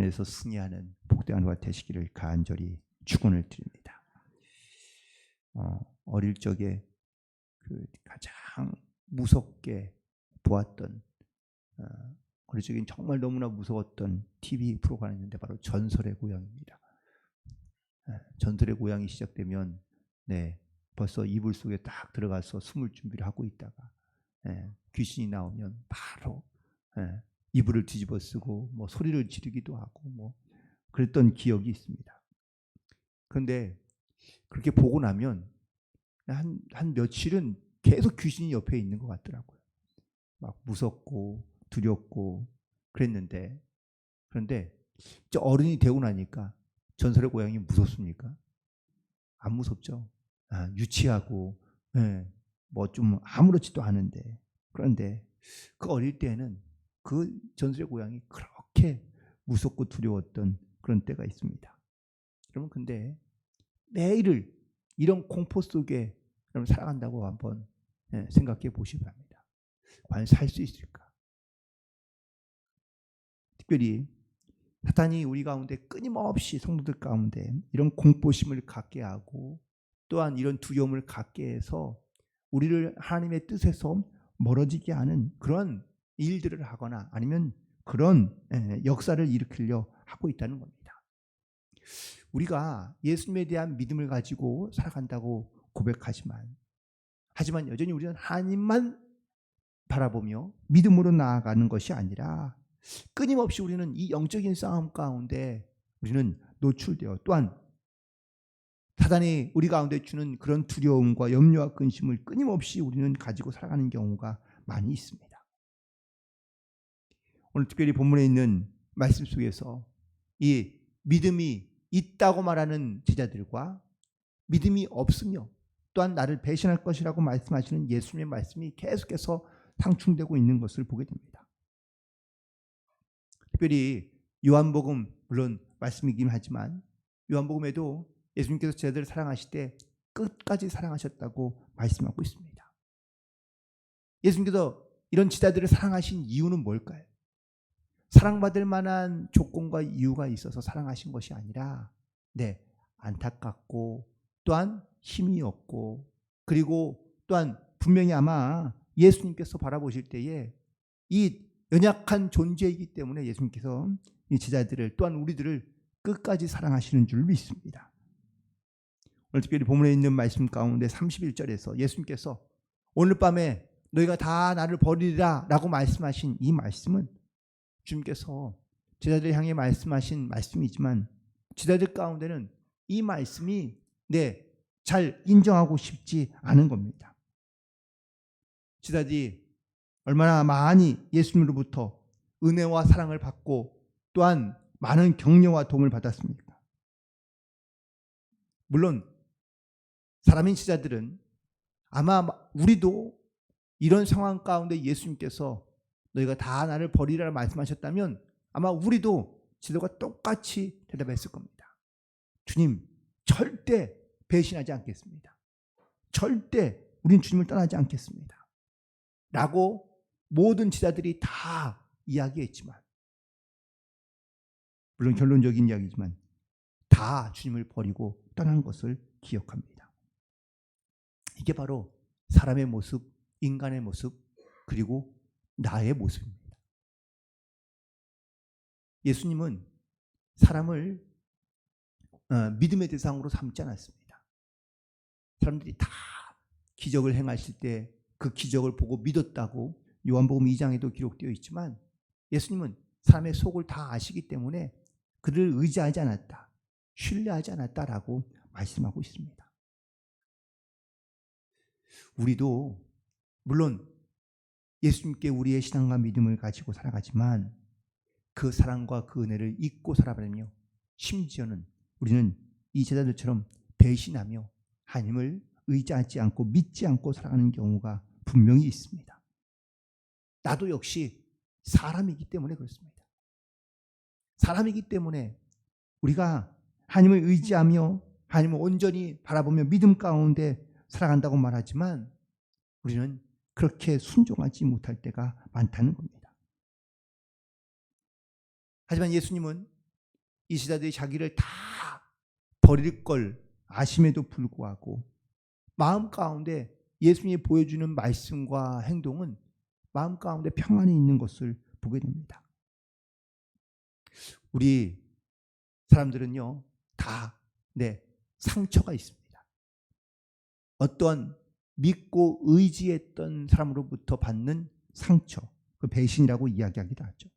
안에서 승리하는 복된 하루가 되시기를 간절히 축원을 드립니다. 어릴 적에 그 가장 무섭게 보았던 어릴 적엔 정말 너무나 무서웠던 TV 프로가 있는데 바로 전설의 고향입니다. 전설의 고향이 시작되면 벌써 이불 속에 딱 들어가서 숨을 준비를 하고 있다가 귀신이 나오면 바로 이불을 뒤집어 쓰고 뭐 소리를 지르기도 하고 뭐 그랬던 기억이 있습니다. 그런데 그렇게 보고 나면 한 며칠은 계속 귀신이 옆에 있는 것 같더라고요. 막 무섭고 두렵고 그랬는데, 그런데 어른이 되고 나니까 전설의 고향이 무섭습니까? 안 무섭죠. 유치하고 뭐 좀 아무렇지도 않은데, 그런데 그 어릴 때에는 그 전설의 고향이 그렇게 무섭고 두려웠던 그런 때가 있습니다. 여러분, 근데 매일을 이런 공포 속에 여러분 살아간다고 한번 생각해 보시기 바랍니다. 과연 살 수 있을까? 특별히 사탄이 우리 가운데 끊임없이 성도들 가운데 이런 공포심을 갖게 하고 또한 이런 두려움을 갖게 해서 우리를 하나님의 뜻에서 멀어지게 하는 그런 일들을 하거나 아니면 그런 역사를 일으키려 하고 있다는 겁니다. 우리가 예수님에 대한 믿음을 가지고 살아간다고 고백하지만 하지만 여전히 우리는 하나님만 바라보며 믿음으로 나아가는 것이 아니라 끊임없이 우리는 이 영적인 싸움 가운데 우리는 노출되어 또한 사단이 우리 가운데 주는 그런 두려움과 염려와 근심을 끊임없이 우리는 가지고 살아가는 경우가 많이 있습니다. 오늘 특별히 본문에 있는 말씀 속에서 이 믿음이 있다고 말하는 제자들과 믿음이 없으며 또한 나를 배신할 것이라고 말씀하시는 예수님의 말씀이 계속해서 상충되고 있는 것을 보게 됩니다. 특별히 요한복음, 물론 말씀이긴 하지만 요한복음에도 예수님께서 제자들을 사랑하실 때 끝까지 사랑하셨다고 말씀하고 있습니다. 예수님께서 이런 제자들을 사랑하신 이유는 뭘까요? 사랑받을 만한 조건과 이유가 있어서 사랑하신 것이 아니라 안타깝고 또한 힘이 없고 그리고 또한 분명히 아마 예수님께서 바라보실 때에 이 연약한 존재이기 때문에 예수님께서 이 제자들을 또한 우리들을 끝까지 사랑하시는 줄 믿습니다. 오늘 특별히 본문에 있는 말씀 가운데 31절에서 예수님께서 오늘 밤에 너희가 다 나를 버리리라 라고 말씀하신 이 말씀은 주님께서 제자들 향해 말씀하신 말씀이지만 제자들 가운데는 이 말씀이 잘 인정하고 싶지 않은 겁니다. 제자들이 얼마나 많이 예수님으로부터 은혜와 사랑을 받고 또한 많은 격려와 도움을 받았습니까? 물론 사람인 제자들은 아마 우리도 이런 상황 가운데 예수님께서 너희가 다 나를 버리라 말씀하셨다면 아마 우리도 제자들과 똑같이 대답했을 겁니다. 주님, 절대 배신하지 않겠습니다. 절대 우린 주님을 떠나지 않겠습니다. 라고 모든 제자들이 다 이야기했지만, 물론 결론적인 이야기지만 다 주님을 버리고 떠난 것을 기억합니다. 이게 바로 사람의 모습, 인간의 모습, 그리고 나의 모습입니다. 예수님은 사람을 믿음의 대상으로 삼지 않았습니다. 사람들이 다 기적을 행하실 때 그 기적을 보고 믿었다고 요한복음 2장에도 기록되어 있지만 예수님은 사람의 속을 다 아시기 때문에 그를 의지하지 않았다, 신뢰하지 않았다라고 말씀하고 있습니다. 우리도 물론 예수님께 우리의 신앙과 믿음을 가지고 살아가지만 그 사랑과 그 은혜를 잊고 살아가며 심지어는 우리는 이 제자들처럼 배신하며 하나님을 의지하지 않고 믿지 않고 살아가는 경우가 분명히 있습니다. 나도 역시 사람이기 때문에 그렇습니다. 사람이기 때문에 우리가 하나님을 의지하며 하나님을 온전히 바라보며 믿음 가운데 살아간다고 말하지만 우리는 그렇게 순종하지 못할 때가 많다는 겁니다. 하지만 예수님은 이 제자들이 자기를 다 버릴 걸 아심에도 불구하고 마음 가운데 예수님이 보여주는 말씀과 행동은 마음 가운데 평안이 있는 것을 보게 됩니다. 우리 사람들은요, 다 상처가 있습니다. 어떤 믿고 의지했던 사람으로부터 받는 상처, 그 배신이라고 이야기하기도 하죠.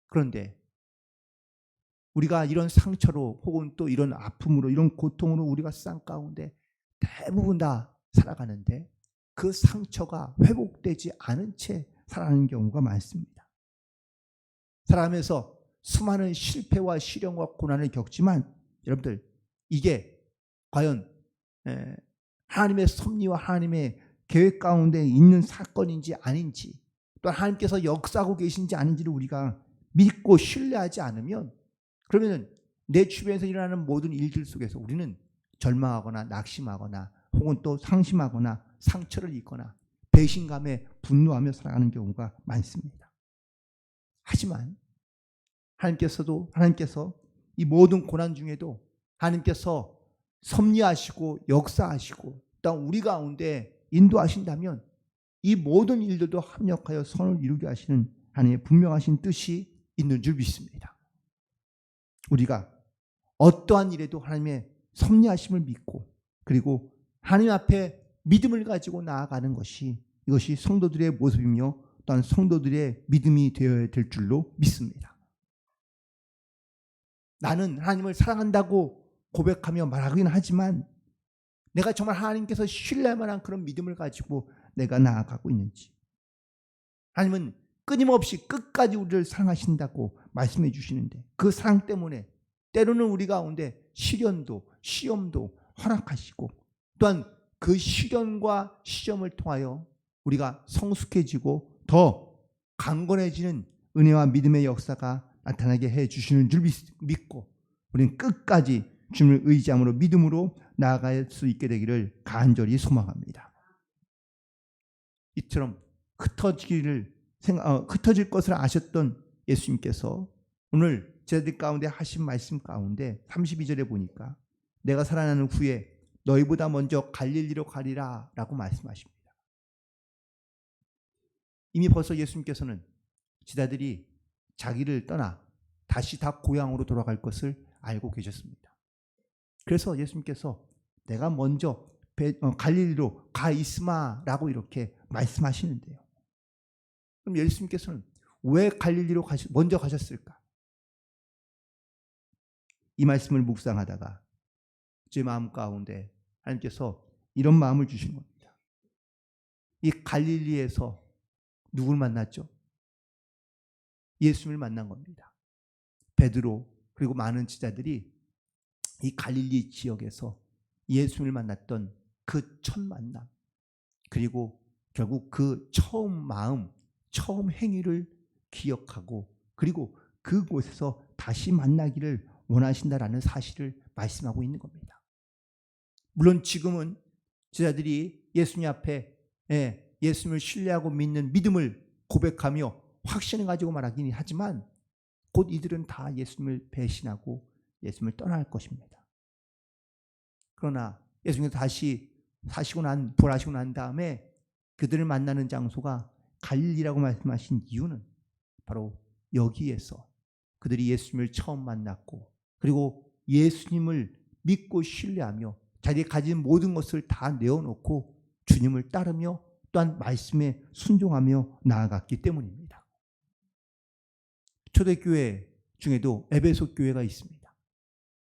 그런데 우리가 이런 상처로 혹은 또 이런 아픔으로 이런 고통으로 우리가 쌍 가운데 대부분 다 살아가는데 그 상처가 회복되지 않은 채 살아가는 경우가 많습니다. 살아가면서 수많은 실패와 시련과 고난을 겪지만 여러분들 이게 과연 하나님의 섭리와 하나님의 계획 가운데 있는 사건인지 아닌지 또 하나님께서 역사하고 계신지 아닌지를 우리가 믿고 신뢰하지 않으면 그러면 내 주변에서 일어나는 모든 일들 속에서 우리는 절망하거나 낙심하거나 혹은 또 상심하거나 상처를 입거나 배신감에 분노하며 살아가는 경우가 많습니다. 하지만 하나님께서 이 모든 고난 중에도 하나님께서 섭리하시고 역사하시고 또 우리 가운데 인도하신다면 이 모든 일들도 합력하여 선을 이루게 하시는 하나님의 분명하신 뜻이 있는 줄 믿습니다. 우리가 어떠한 일에도 하나님의 섭리하심을 믿고 그리고 하나님 앞에 믿음을 가지고 나아가는 이것이 성도들의 모습이며 또한 성도들의 믿음이 되어야 될 줄로 믿습니다. 나는 하나님을 사랑한다고 고백하며 말하긴 하지만 내가 정말 하나님께서 신뢰할 만한 그런 믿음을 가지고 내가 나아가고 있는지, 하나님은 끊임없이 끝까지 우리를 사랑하신다고 말씀해 주시는데 그 사랑 때문에 때로는 우리 가운데 시련도 시험도 허락하시고 또한 그 시련과 시험을 통하여 우리가 성숙해지고 더 강건해지는 은혜와 믿음의 역사가 나타나게 해 주시는 줄 믿고 우리는 끝까지 주님을 의지함으로 믿음으로 나아갈 수 있게 되기를 간절히 소망합니다. 이처럼 흩어질 것을 아셨던 예수님께서 오늘 제자들 가운데 하신 말씀 가운데 32절에 보니까 내가 살아나는 후에 너희보다 먼저 갈릴리로 가리라 라고 말씀하십니다. 이미 벌써 예수님께서는 제자들이 자기를 떠나 다시 다 고향으로 돌아갈 것을 알고 계셨습니다. 그래서 예수님께서 내가 먼저 갈릴리로 가 있으마 라고 이렇게 말씀하시는데요. 그럼 예수님께서는 왜 갈릴리로 먼저 가셨을까? 이 말씀을 묵상하다가 제 마음 가운데 하나님께서 이런 마음을 주신 겁니다. 이 갈릴리에서 누굴 만났죠? 예수님을 만난 겁니다. 베드로 그리고 많은 제자들이 이 갈릴리 지역에서 예수님을 만났던 그 첫 만남 그리고 결국 그 처음 마음, 처음 행위를 기억하고 그리고 그곳에서 다시 만나기를 원하신다라는 사실을 말씀하고 있는 겁니다. 물론 지금은 제자들이 예수님 앞에 예수님을 신뢰하고 믿는 믿음을 고백하며 확신을 가지고 말하긴 하지만 곧 이들은 다 예수님을 배신하고 예수님을 떠날 것입니다. 그러나 예수님께서 다시 부활하시고 난 다음에 그들을 만나는 장소가 갈릴리라고 말씀하신 이유는 바로 여기에서 그들이 예수님을 처음 만났고 그리고 예수님을 믿고 신뢰하며 자기가 가진 모든 것을 다 내어놓고 주님을 따르며 또한 말씀에 순종하며 나아갔기 때문입니다. 초대교회 중에도 에베소 교회가 있습니다.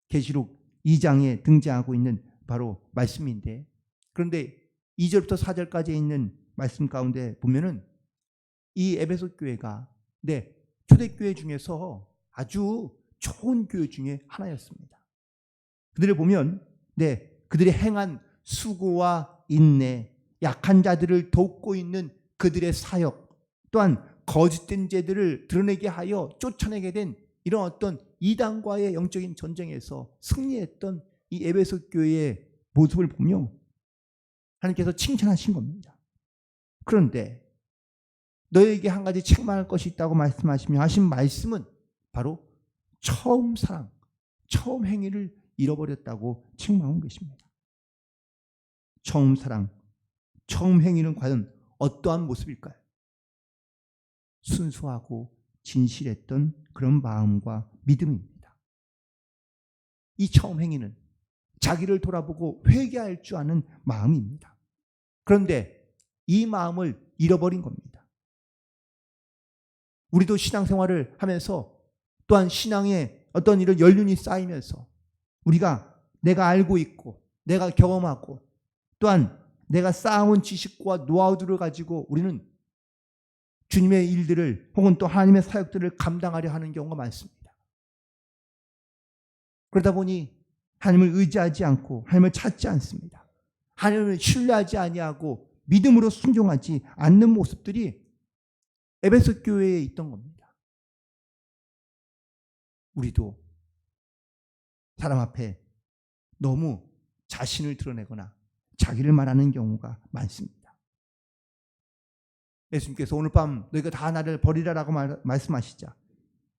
계시록 2장에 등장하고 있는 바로 말씀인데 그런데 2절부터 4절까지 있는 말씀 가운데 보면은 이 에베소 교회가 초대교회 중에서 아주 좋은 교회 중에 하나였습니다. 그들을 보면 그들이 행한 수고와 인내, 약한 자들을 돕고 있는 그들의 사역 또한 거짓된 죄들을 드러내게 하여 쫓아내게 된 이런 어떤 이단과의 영적인 전쟁에서 승리했던 이 에베소 교회의 모습을 보며 하나님께서 칭찬하신 겁니다. 그런데 너에게 한 가지 책망할 것이 있다고 말씀하시며 하신 말씀은 바로 처음 사랑, 처음 행위를 잃어버렸다고 책망하고 계십니다. 처음 사랑, 처음 행위는 과연 어떠한 모습일까요? 순수하고 진실했던 그런 마음과 믿음입니다. 이 처음 행위는 자기를 돌아보고 회개할 줄 아는 마음입니다. 그런데 이 마음을 잃어버린 겁니다. 우리도 신앙생활을 하면서 또한 신앙에 어떤 이런 연륜이 쌓이면서 우리가 내가 알고 있고 내가 경험하고 또한 내가 쌓아온 지식과 노하우들을 가지고 우리는 주님의 일들을 혹은 또 하나님의 사역들을 감당하려 하는 경우가 많습니다. 그러다 보니 하나님을 의지하지 않고 하나님을 찾지 않습니다. 하나님을 신뢰하지 아니하고 믿음으로 순종하지 않는 모습들이 에베소 교회에 있던 겁니다. 우리도 사람 앞에 너무 자신을 드러내거나 자기를 말하는 경우가 많습니다. 예수님께서 오늘 밤 너희가 다 나를 버리라라고 말씀하시자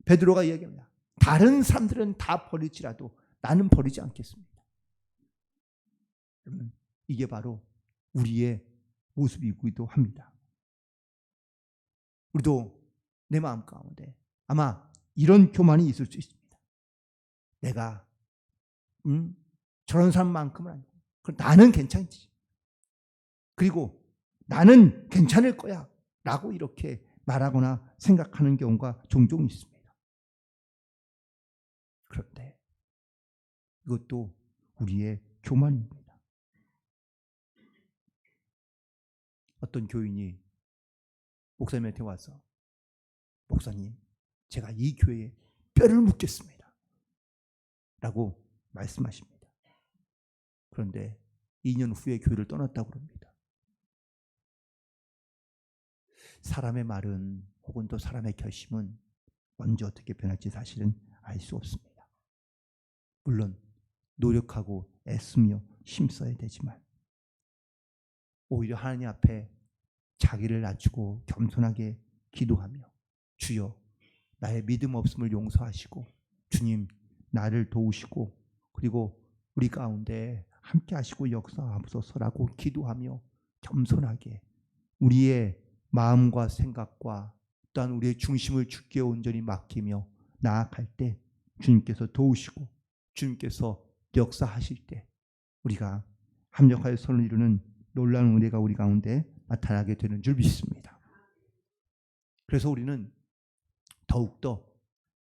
베드로가 이야기합니다. 다른 사람들은 다 버릴지라도 나는 버리지 않겠습니다. 여러분, 이게 바로 우리의 모습이기도 합니다. 우리도 내 마음 가운데 아마 이런 교만이 있을 수 있습니다. 내가 저런 사람만큼은 아니고 나는 괜찮지. 그리고 나는 괜찮을 거야 라고 이렇게 말하거나 생각하는 경우가 종종 있습니다. 그런데 이것도 우리의 교만입니다. 어떤 교인이 목사님한테 와서 목사님, 제가 이 교회에 뼈를 묻겠습니다 라고 말씀하십니다. 그런데 2년 후에 교회를 떠났다고 합니다. 사람의 말은 혹은 또 사람의 결심은 언제 어떻게 변할지 사실은 알 수 없습니다. 물론 노력하고 애쓰며 힘써야 되지만 오히려 하나님 앞에 자기를 낮추고 겸손하게 기도하며 주여 나의 믿음 없음을 용서하시고 주님 나를 도우시고 그리고 우리 가운데 함께 하시고 역사하옵소서라고 기도하며 겸손하게 우리의 마음과 생각과 또한 우리의 중심을 주께 온전히 맡기며 나아갈 때 주님께서 도우시고 주님께서 역사하실 때 우리가 합력하여 선을 이루는 놀라운 은혜가 우리 가운데 나타나게 되는 줄 믿습니다. 그래서 우리는 더욱더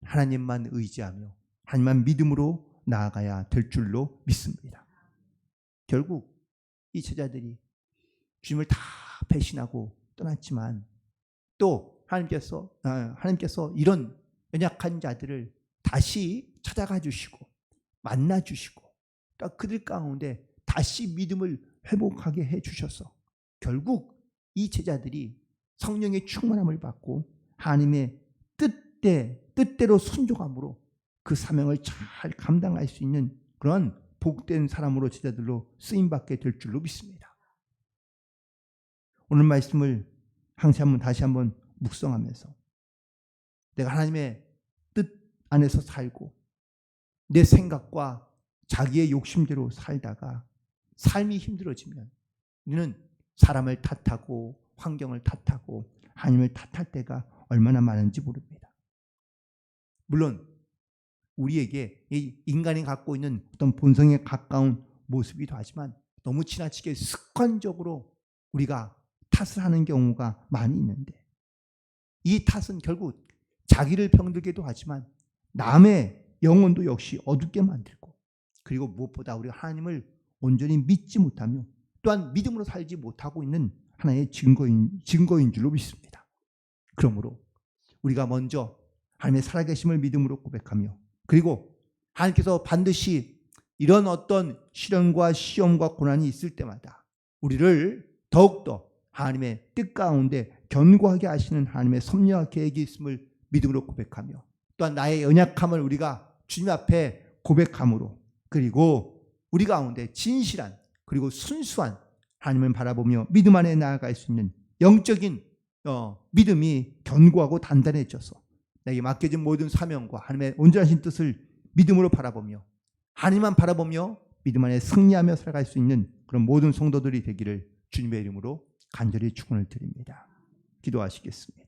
하나님만 의지하며 하나님만 믿음으로 나아가야 될 줄로 믿습니다. 결국 이 제자들이 주님을 다 배신하고 떠났지만 또 하나님께서 이런 연약한 자들을 다시 찾아가 주시고 만나 주시고 또 그들 가운데 다시 믿음을 회복하게 해 주셔서 결국 이 제자들이 성령의 충만함을 받고 하나님의 뜻대로 순종함으로 그 사명을 잘 감당할 수 있는 그런 복된 사람으로 제자들로 쓰임받게 될 줄로 믿습니다. 오늘 말씀을 다시 한번 묵상하면서 내가 하나님의 뜻 안에서 살고 내 생각과 자기의 욕심대로 살다가 삶이 힘들어지면 우리는 사람을 탓하고 환경을 탓하고 하나님을 탓할 때가 얼마나 많은지 모릅니다. 물론 우리에게 이 인간이 갖고 있는 어떤 본성에 가까운 모습이기도 하지만 너무 지나치게 습관적으로 우리가 탓을 하는 경우가 많이 있는데 이 탓은 결국 자기를 병들게도 하지만 남의 영혼도 역시 어둡게 만들고 그리고 무엇보다 우리가 하나님을 온전히 믿지 못하며 또한 믿음으로 살지 못하고 있는 하나의 증거인 줄로 믿습니다. 그러므로 우리가 먼저 하나님의 살아계심을 믿음으로 고백하며 그리고 하나님께서 반드시 이런 어떤 시련과 시험과 고난이 있을 때마다 우리를 더욱더 하나님의 뜻 가운데 견고하게 하시는 하나님의 섭리와 계획이 있음을 믿음으로 고백하며 또한 나의 연약함을 우리가 주님 앞에 고백함으로 그리고 우리 가운데 진실한 그리고 순수한 하나님을 바라보며 믿음 안에 나아갈 수 있는 영적인 믿음이 견고하고 단단해져서 내게 맡겨진 모든 사명과 하나님의 온전하신 뜻을 믿음으로 바라보며 하나님만 바라보며 믿음 안에 승리하며 살아갈 수 있는 그런 모든 성도들이 되기를 주님의 이름으로 간절히 축원을 드립니다. 기도하시겠습니다.